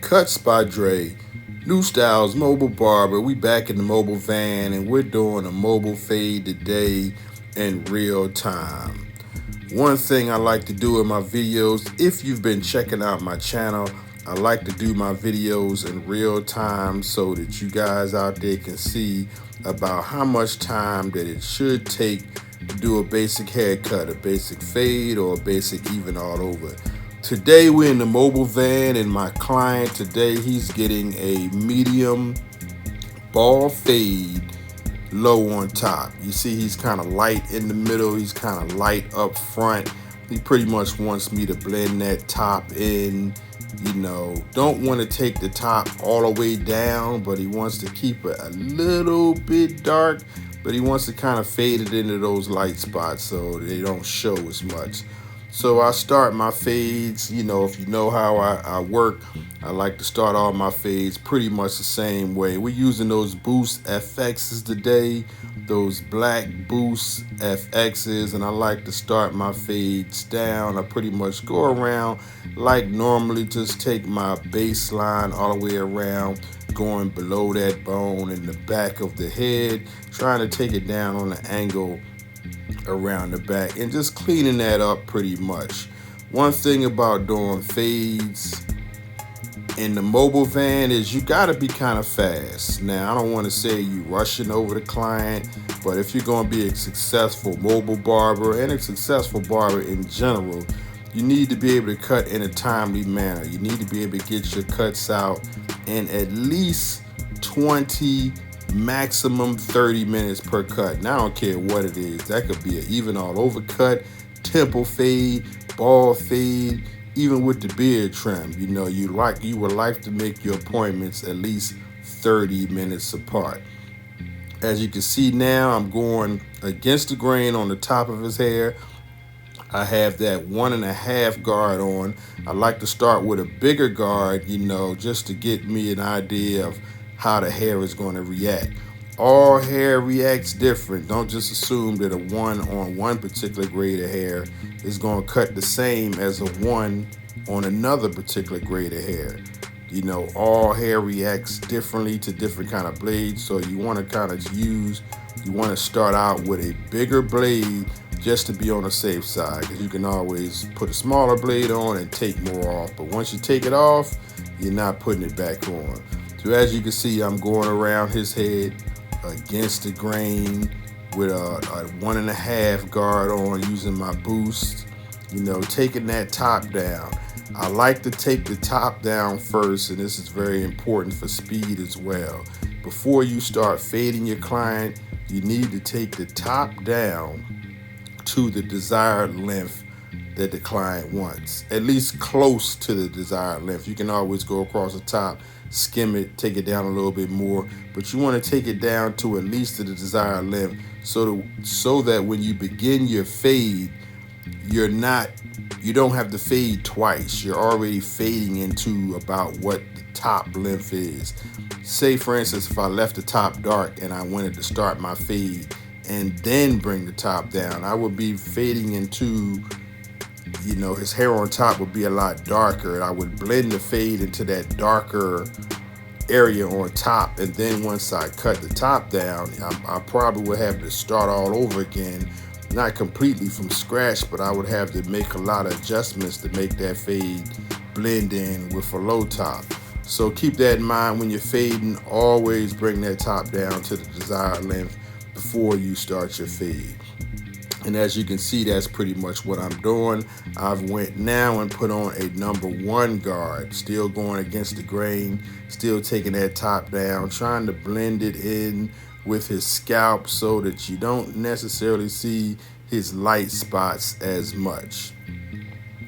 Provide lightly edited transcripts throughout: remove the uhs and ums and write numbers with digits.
Cuts by Dre, New Styles Mobile Barber. We back in the mobile van and we're doing a mobile fade today in real time. One thing I like to do in my videos, if you've been checking out my channel, I like to do my videos in real time so that you guys out there can see about how much time that it should take to do a basic haircut, a basic fade, or a basic even all over. Today we're in the mobile van and my client today, he's getting a medium ball fade low on top. You see he's kind of light in the middle, he's kind of light up front. He pretty much wants me to blend that top in. Don't want to take the top all the way down, but he wants to keep it a little bit dark, but he wants to kind of fade it into those light spots so they don't show as much. So I start my fades, if you know how I work, I like to start all my fades pretty much the same way. We're using those Boost FXs today, those black Boost FXs, and I like to start my fades down. I pretty much go around like normally, just take my baseline all the way around, going below that bone in the back of the head, trying to take it down on the angle around the back and just cleaning that up pretty much. One thing about doing fades in the mobile van is you got to be kind of fast. Now, I don't want to say you rushing over the client, but if you're going to be a successful mobile barber and a successful barber in general, you need to be able to cut in a timely manner. You need to be able to get your cuts out in at least 20, maximum 30 minutes per cut. Now I don't care what it is. That could be an even all over cut, temple fade, ball fade, even with the beard trim. You would like to make your appointments at least 30 minutes apart. As you can see now, I'm going against the grain on the top of his hair. I have that 1.5 guard on. I like to start with a bigger guard, just to get me an idea of how the hair is going to react. All hair reacts different. Don't just assume that a 1 on one particular grade of hair is going to cut the same as a 1 on another particular grade of hair. All hair reacts differently to different kind of blades, so you want to start out with a bigger blade just to be on the safe side, because you can always put a smaller blade on and take more off, but once you take it off, you're not putting it back on. So as you can see, I'm going around his head against the grain with a 1.5 guard on, using my Boost, taking that top down. I like to take the top down first, and this is very important for speed as well. Before you start fading your client, you need to take the top down to the desired length that the client wants, at least close to the desired length. You can always go across the top, skim it, take it down a little bit more, but you want to take it down to at least to the desired length so that when you begin your fade, you don't have to fade twice. You're already fading into about what the top length is. Say for instance, if I left the top dark and I wanted to start my fade and then bring the top down, I would be fading into, his hair on top would be a lot darker, and I would blend the fade into that darker area on top, and then once I cut the top down, I probably would have to start all over again, not completely from scratch, but I would have to make a lot of adjustments to make that fade blend in with a low top. So keep that in mind when you're fading. Always bring that top down to the desired length before you start your fade. And as you can see, that's pretty much what I'm doing. I've went now and put on a number 1 guard, still going against the grain, still taking that top down, trying to blend it in with his scalp so that you don't necessarily see his light spots as much.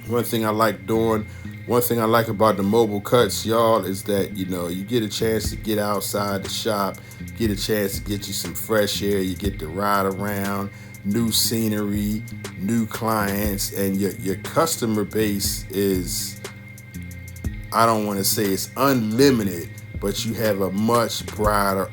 One thing I like about the mobile cuts, y'all, is that, you get a chance to get outside the shop, get a chance to get you some fresh air, you get to ride around, new scenery, new clients, and your customer base is, I don't want to say it's unlimited, but you have a much broader,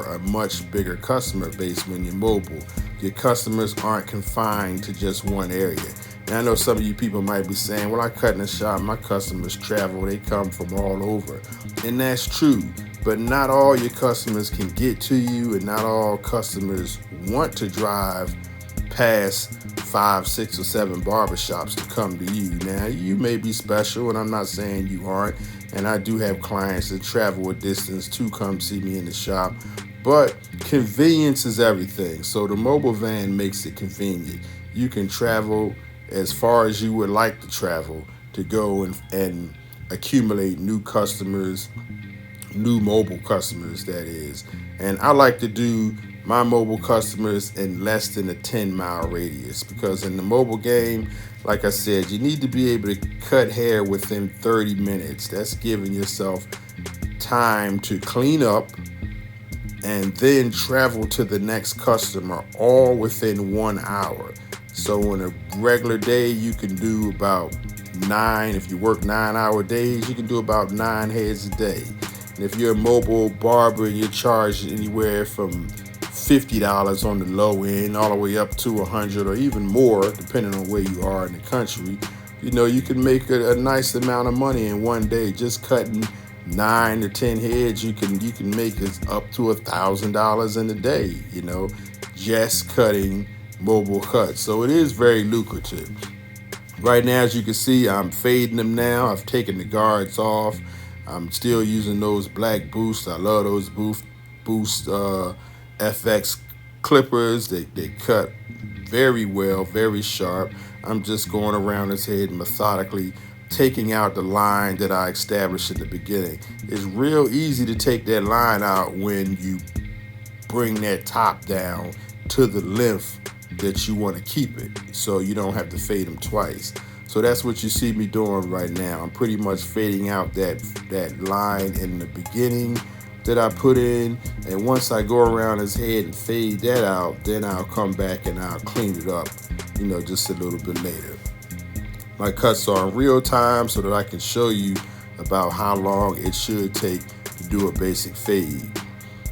a much bigger customer base when you're mobile. Your customers aren't confined to just one area. And I know some of you people might be saying, well, I cut in the shop, my customers travel, they come from all over. And that's true, but not all your customers can get to you, and not all customers want to drive past 5, 6, or 7 barbershops to come to you. Now, you may be special, and I'm not saying you aren't, and I do have clients that travel a distance to come see me in the shop, but convenience is everything. So the mobile van makes it convenient. You can travel as far as you would like to travel to go and accumulate new customers, new mobile customers, that is. And I like to do my mobile customers in less than a 10-mile radius, because in the mobile game, like I said, you need to be able to cut hair within 30 minutes. That's giving yourself time to clean up and then travel to the next customer, all within 1 hour. So on a regular day, you can do about 9, if you work 9-hour days, you can do about 9 heads a day. And if you're a mobile barber and you're charged anywhere from $50 on the low end all the way up to $100 or even more, depending on where you are in the country, you can make a nice amount of money in one day. Just cutting 9 to 10 heads, you can make it up to $1,000 in a day, just cutting mobile cuts. So it is very lucrative. Right now, as you can see, I'm fading them now. I've taken the guards off. I'm still using those black boosts. I love those boost FX clippers. They cut very well, very sharp. I'm just going around his head methodically, taking out the line that I established in the beginning. It's real easy to take that line out when you bring that top down to the length that you want to keep it, so you don't have to fade them twice. So that's what you see me doing right now. I'm pretty much fading out that line in the beginning that I put in, and once I go around his head and fade that out, then I'll come back and I'll clean it up, just a little bit later. My cuts are in real time so that I can show you about how long it should take to do a basic fade.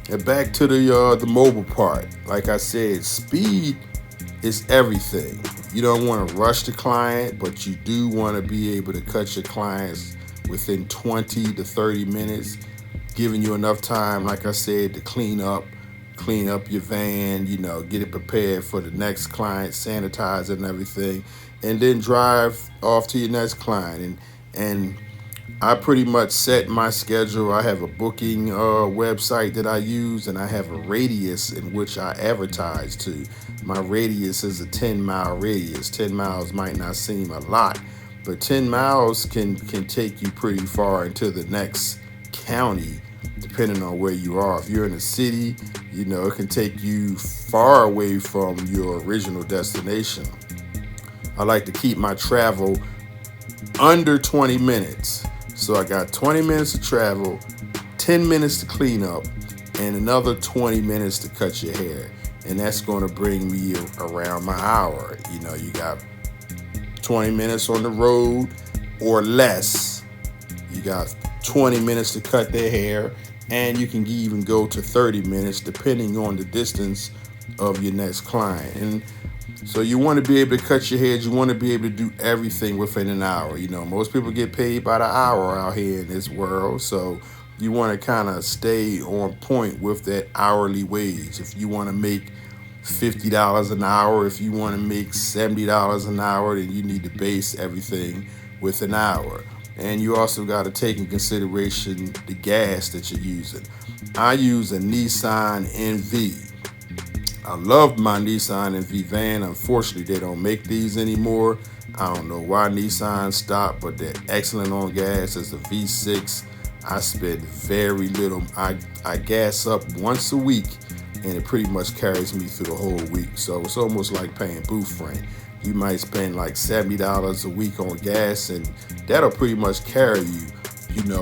And back to the mobile part. Like I said, speed is everything. You don't want to rush the client, but you do want to be able to cut your clients within 20 to 30 minutes, giving you enough time, like I said, to clean up your van, get it prepared for the next client, sanitize it and everything, and then drive off to your next client. And I pretty much set my schedule. I have a booking website that I use, and I have a radius in which I advertise to. My radius is a 10-mile radius. 10 miles might not seem a lot, but 10 miles can take you pretty far into the next county, depending on where you are. If you're in a city, it can take you far away from your original destination. I like to keep my travel under 20 minutes. So I got 20 minutes to travel, 10 minutes to clean up, and another 20 minutes to cut your hair. And that's going to bring me around my hour. You got 20 minutes on the road or less. You got 20 minutes to cut their hair, and you can even go to 30 minutes depending on the distance of your next client. And so you want to be able to cut your hair. You want to be able to do everything within an hour. Most people get paid by the hour out here in this world. So you want to kind of stay on point with that hourly wage. If you want to make $50 an hour, if you want to make $70 an hour, then you need to base everything with an hour. And you also got to take in consideration the gas that you're using. I use a Nissan NV. I love my Nissan NV van. Unfortunately, they don't make these anymore. I don't know why Nissan stopped, but they're excellent on gas. It's a V6. I spend very little. I gas up once a week, and it pretty much carries me through the whole week. So it's almost like paying booth rent. You might spend like $70 a week on gas, and that'll pretty much carry you,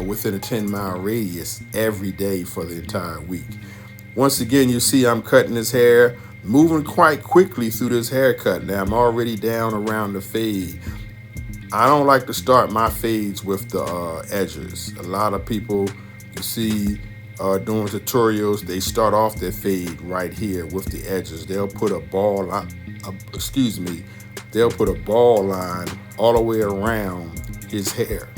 within a 10-mile radius every day for the entire week. Once again, you see I'm cutting his hair, moving quite quickly through this haircut. Now I'm already down around the fade. I don't like to start my fades with the edges. A lot of people you see doing tutorials, they start off their fade right here with the edges. They'll put a they'll put a ball line all the way around his hair.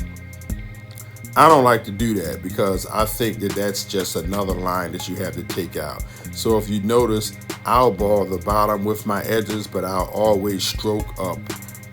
I don't like to do that because I think that that's just another line that you have to take out. So if you notice, I'll ball the bottom with my edges, but I'll always stroke up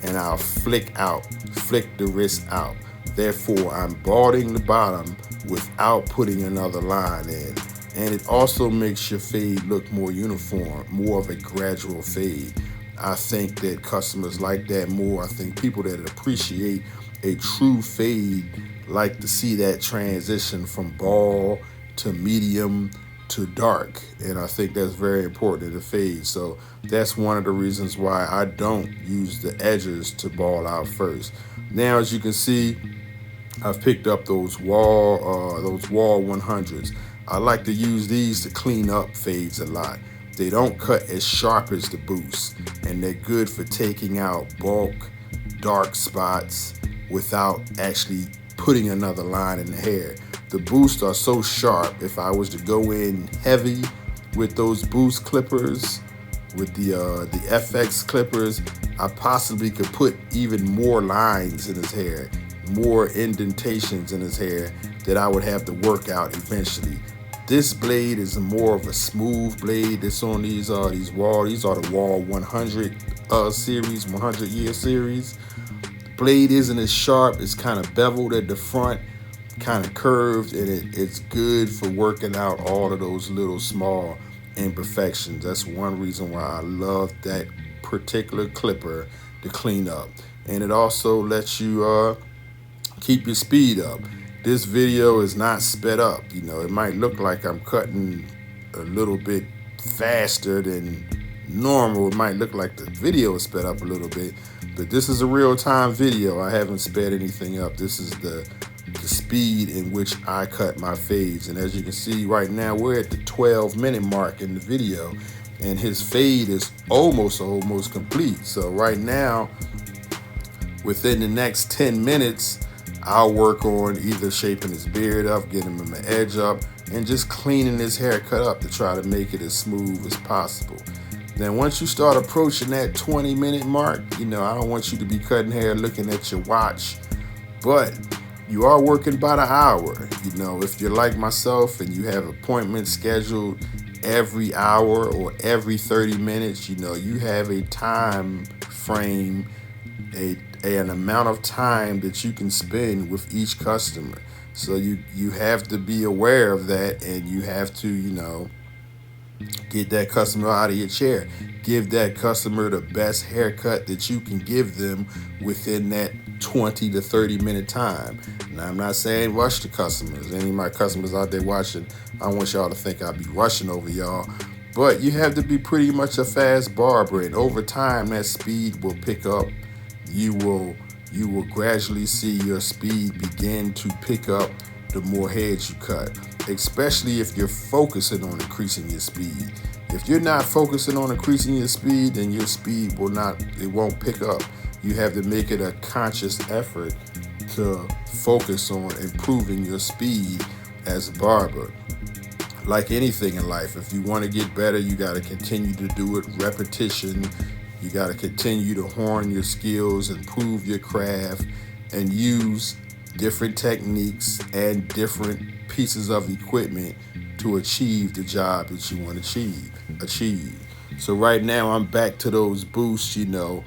and I'll flick the wrist out. Therefore, I'm balding the bottom without putting another line in. And it also makes your fade look more uniform, more of a gradual fade. I think that customers like that more. I think people that appreciate a true fade like to see that transition from bald to medium to dark. And I think that's very important in the fade. So that's one of the reasons why I don't use the edges to ball out first. Now, as you can see, I've picked up those wall 100s. I like to use these to clean up fades a lot. They don't cut as sharp as the boost, and they're good for taking out bulk, dark spots without actually putting another line in the hair. The boosts are so sharp, if I was to go in heavy with those boost clippers, with the FX clippers, I possibly could put even more lines in his hair, more indentations in his hair that I would have to work out eventually. This blade is more of a smooth blade that's on these are the Wall 100 series, 100-year series. The blade isn't as sharp, it's kind of beveled at the front, kind of curved, and it's good for working out all of those little small imperfections. That's one reason why I love that particular clipper to clean up. And it also lets you keep your speed up. This video is not sped up. You know, it might look like I'm cutting a little bit faster than normal. It might look like the video is sped up a little bit, but this is a real-time video. I haven't sped anything up. This is the speed in which I cut my fades. And as you can see right now, we're at the 12-minute mark in the video, and his fade is almost complete. So right now, within the next 10 minutes, I'll work on either shaping his beard up, getting him an edge up, and just cleaning his haircut up to try to make it as smooth as possible. Then once you start approaching that 20-minute mark, you know, I don't want you to be cutting hair looking at your watch, but you are working by the hour. You know, if you're like myself and you have appointments scheduled every hour or every 30 minutes, you know, you have a time frame, an amount of time that you can spend with each customer. So you have to be aware of that, and you have to, you know, get that customer out of your chair. Give that customer the best haircut that you can give them within that 20 to 30 minute time. Now, I'm not saying rush the customers. Any of my customers out there watching, I don't want y'all to think I'll be rushing over y'all. But you have to be pretty much a fast barber, and over time that speed will pick up. You will gradually see your speed begin to pick up the more heads you cut, especially if you're focusing on increasing your speed. If you're not focusing on increasing your speed, then your speed won't pick up. You have to make it a conscious effort to focus on improving your speed as a barber. Like anything in life, if you want to get better, you got to continue to do it, repetition. You got to continue to hone your skills, improve your craft, and use different techniques and different pieces of equipment to achieve the job that you want to achieve. So right now I'm back to those boosts, you know.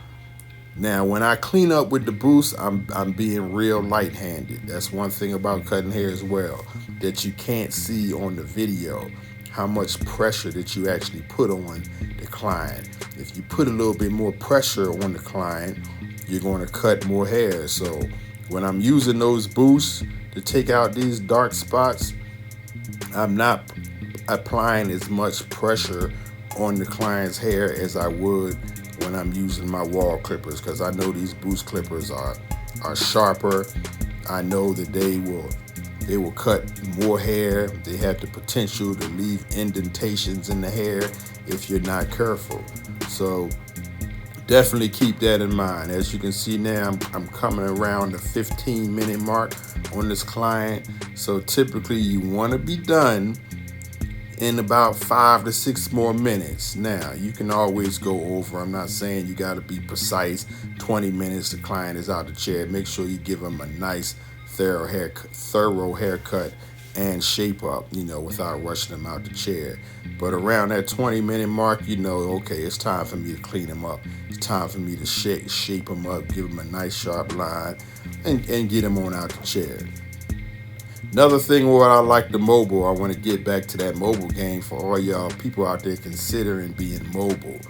Now when I clean up with the boost, I'm being real light-handed. That's one thing about cutting hair as well, that you can't see on the video, how much pressure that you actually put on the client. If you put a little bit more pressure on the client, you're going to cut more hair. So when I'm using those boosts to take out these dark spots, I'm not applying as much pressure on the client's hair as I would when I'm using my wall clippers, because I know these boost clippers are sharper. I know that they will cut more hair. They have the potential to leave indentations in the hair if you're not careful. So definitely keep that in mind. As you can see now, I'm coming around the 15-minute mark on this client. So typically you want to be done in about 5 to 6 more minutes. Now, you can always go over. I'm not saying you got to be precise. 20 minutes, the client is out the chair. Make sure you give them a nice, thorough haircut and shape up, without rushing them out the chair. But around that 20-minute mark, okay, it's time for me to clean them up. It's time for me to shape them up, give them a nice sharp line, and get them on out the chair. Another thing where I like the mobile, I want to get back to that mobile game for all y'all people out there considering being mobile.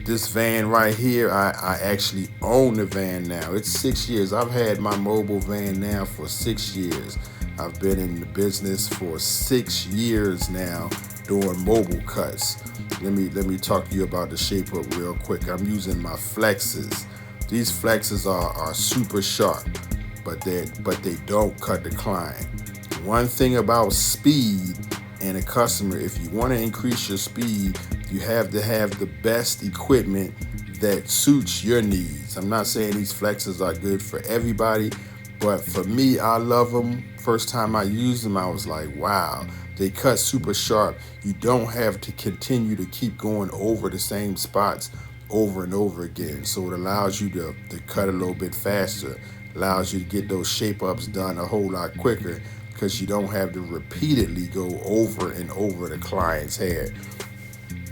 This van right here, I actually own the van now. It's 6 years. I've had my mobile van now for 6 years. I've been in the business for 6 years now doing mobile cuts. Let me talk to you about the shape up real quick. I'm using my flexes. These flexes are super sharp, but they don't cut the client. One thing about speed and a customer, if you want to increase your speed, you have to have the best equipment that suits your needs. I'm not saying these flexes are good for everybody, but for me, I love them. First time I used them, I was like, wow, they cut super sharp. You don't have to continue to keep going over the same spots over and over again. So it allows you to cut a little bit faster, allows you to get those shape ups done a whole lot quicker because you don't have to repeatedly go over and over the client's hair.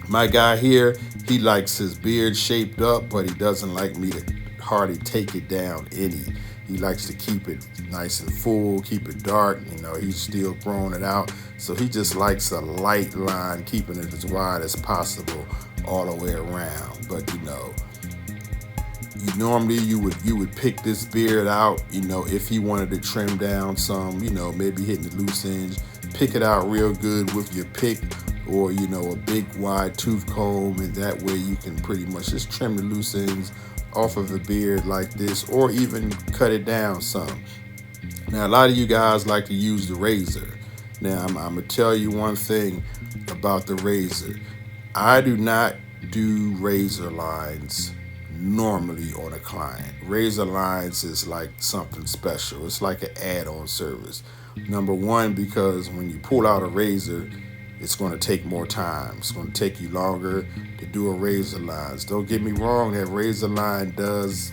My guy here, he likes his beard shaped up, but he doesn't like me to hardly take it down any. He likes to keep it nice and full, keep it dark. He's still growing it out. So he just likes a light line, keeping it as wide as possible all the way around. But you would pick this beard out, if he wanted to trim down some, maybe hitting the loose ends, pick it out real good with your pick or, a big wide tooth comb, and that way you can pretty much just trim the loose ends off of a beard like this, or even cut it down some. Now, a lot of you guys like to use the razor. Now, I'm gonna tell you one thing about the razor. I do not do razor lines normally on a client. Razor lines is like something special. It's like an add-on service. Number one, because when you pull out a razor, it's going to take more time. It's going to take you longer to do a razor lines. Don't get me wrong, that razor line does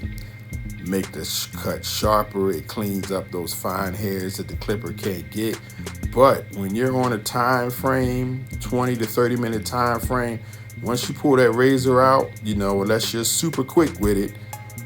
make the cut sharper. It cleans up those fine hairs that the clipper can't get. But when you're on a time frame, 20 to 30 minute time frame, once you pull that razor out, unless you're super quick with it,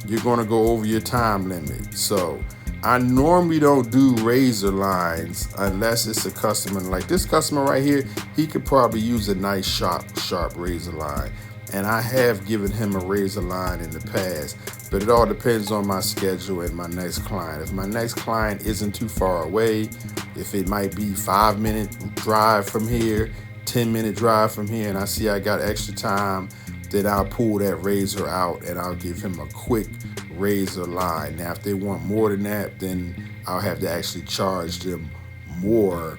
you're going to go over your time limit. So I normally don't do razor lines unless it's a customer. Like this customer right here, he could probably use a nice sharp razor line. And I have given him a razor line in the past, but it all depends on my schedule and my next client. If my next client isn't too far away, if it might be 5-minute drive from here, 10-minute drive from here, and I see I got extra time, then I'll pull that razor out and I'll give him a quick razor line. Now, if they want more than that, then I'll have to actually charge them more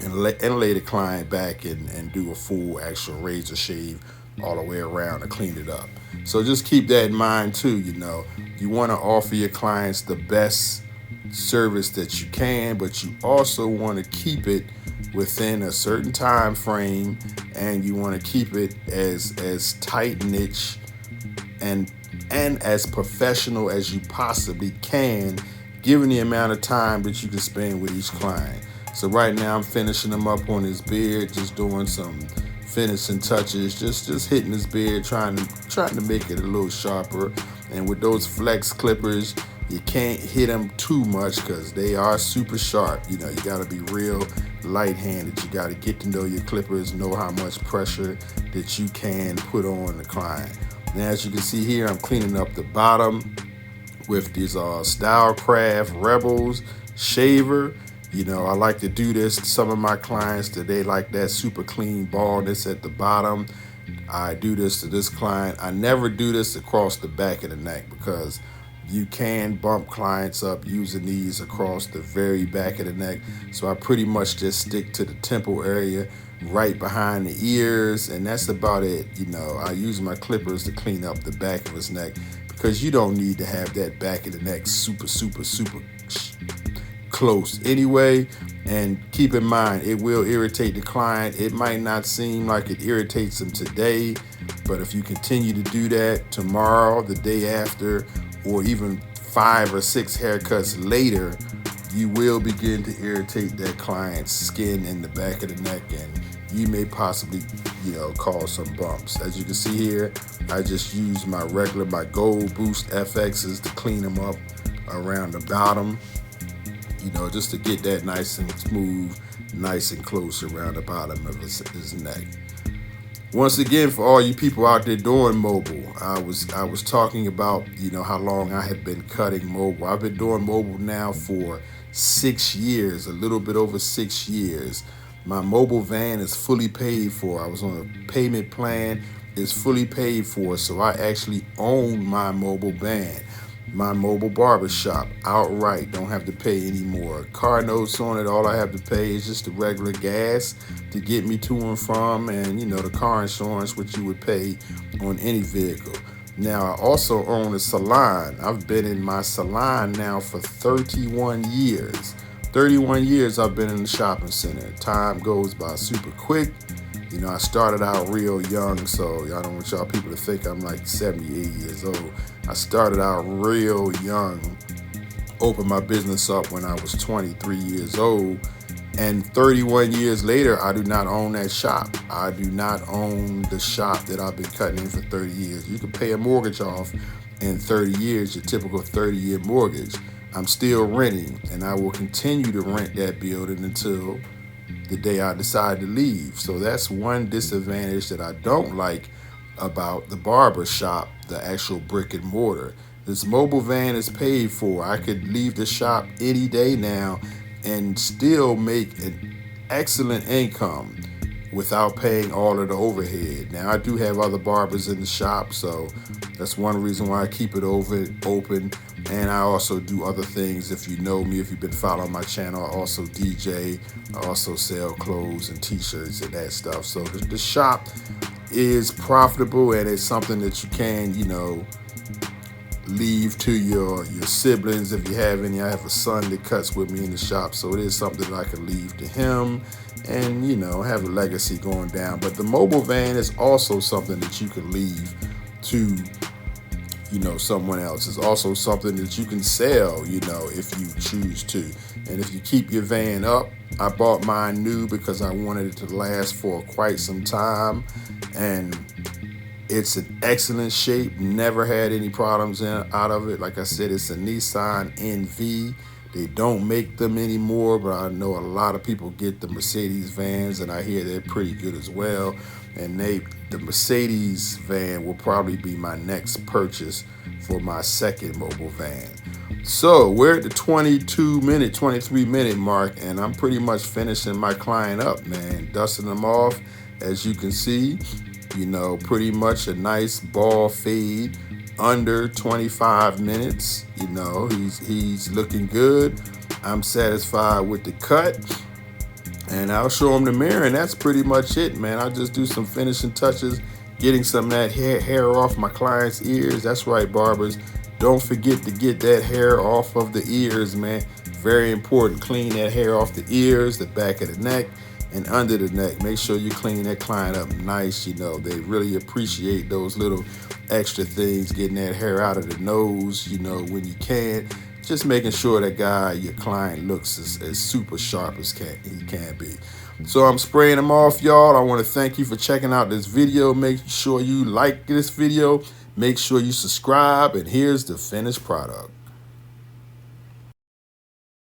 and lay the client back and do a full actual razor shave all the way around to clean it up. So just keep that in mind too. You want to offer your clients the best service that you can, but you also want to keep it within a certain time frame, and you want to keep it as tight niche and as professional as you possibly can, given the amount of time that you can spend with each client. So right now I'm finishing him up on his beard, just doing some finishing touches, just hitting his beard, trying to make it a little sharper. And with those flex clippers, you can't hit them too much because they are super sharp. You got to be real light-handed. You got to get to know your clippers, know how much pressure that you can put on the client. Now, as you can see here, I'm cleaning up the bottom with these Stylecraft Rebels shaver. I like to do this to some of my clients that they like that super clean baldness at the bottom. I do this to this client. I never do this across the back of the neck because you can bump clients up using these across the very back of the neck. So I pretty much just stick to the temple area right behind the ears, and that's about it. I use my clippers to clean up the back of his neck because you don't need to have that back of the neck super close anyway. And keep in mind, it will irritate the client. It might not seem like it irritates them today, but if you continue to do that tomorrow, the day after, or even 5 or 6 haircuts later, you will begin to irritate that client's skin in the back of the neck, and you may possibly, cause some bumps. As you can see here, I just used my Gold Boost FXs to clean them up around the bottom, just to get that nice and smooth, nice and close around the bottom of his neck. Once again, for all you people out there doing mobile, I was talking about, how long I had been cutting mobile. I've been doing mobile now for 6 years, a little bit over 6 years. My mobile van is fully paid for. I was on a payment plan. It's fully paid for, so I actually own my mobile van, my mobile barber shop outright. Don't have to pay any more car notes on it. All I have to pay is just the regular gas to get me to and from, and the car insurance, which you would pay on any vehicle. Now, I also own a salon. I've been in my salon now for 31 years. 31 years I've been in the shopping center. Time goes by super quick. I started out real young, so I don't want y'all people to think I'm like 78 years old. I started out real young, opened my business up when I was 23 years old, and 31 years later, I do not own that shop. I do not own the shop that I've been cutting in for 30 years. You can pay a mortgage off in 30 years, your typical 30-year mortgage. I'm still renting, and I will continue to rent that building until the day I decide to leave. So that's one disadvantage that I don't like about the barber shop, the actual brick and mortar. This mobile van is paid for. I could leave the shop any day now and still make an excellent income without paying all of the overhead. Now, I do have other barbers in the shop, so that's one reason why I keep it open. And I also do other things. If you know me, if you've been following my channel, I also DJ, I also sell clothes and t-shirts and that stuff. So the shop is profitable, and it's something that you can, leave to your siblings if you have any. I have a son that cuts with me in the shop, so it is something that I can leave to him and, have a legacy going down. But the mobile van is also something that you can leave to, someone else. It's also something that you can sell, if you choose to. And if you keep your van up, I bought mine new because I wanted it to last for quite some time, and it's in excellent shape. Never had any problems out of it. Like I said, it's a Nissan NV. They don't make them anymore, but I know a lot of people get the Mercedes vans, and I hear they're pretty good as well. And the Mercedes van will probably be my next purchase for my second mobile van. So we're at the 23-minute mark, and I'm pretty much finishing my client up, man. Dusting them off, as you can see. Pretty much a nice ball fade, under 25 minutes. He's looking good. I'm satisfied with the cut, and I'll show him the mirror, and that's pretty much it, man. I'll just do some finishing touches, getting some of that hair off my client's ears. That's right, barbers. Don't forget to get that hair off of the ears, man. Very important. Clean that hair off the ears, the back of the neck, and under the neck. Make sure you clean that client up nice. They really appreciate those little extra things, getting that hair out of the nose, when you can. Just making sure that your client looks as super sharp as he can be. So I'm spraying them off, y'all. I want to thank you for checking out this video. Make sure you like this video. Make sure you subscribe, and here's the finished product.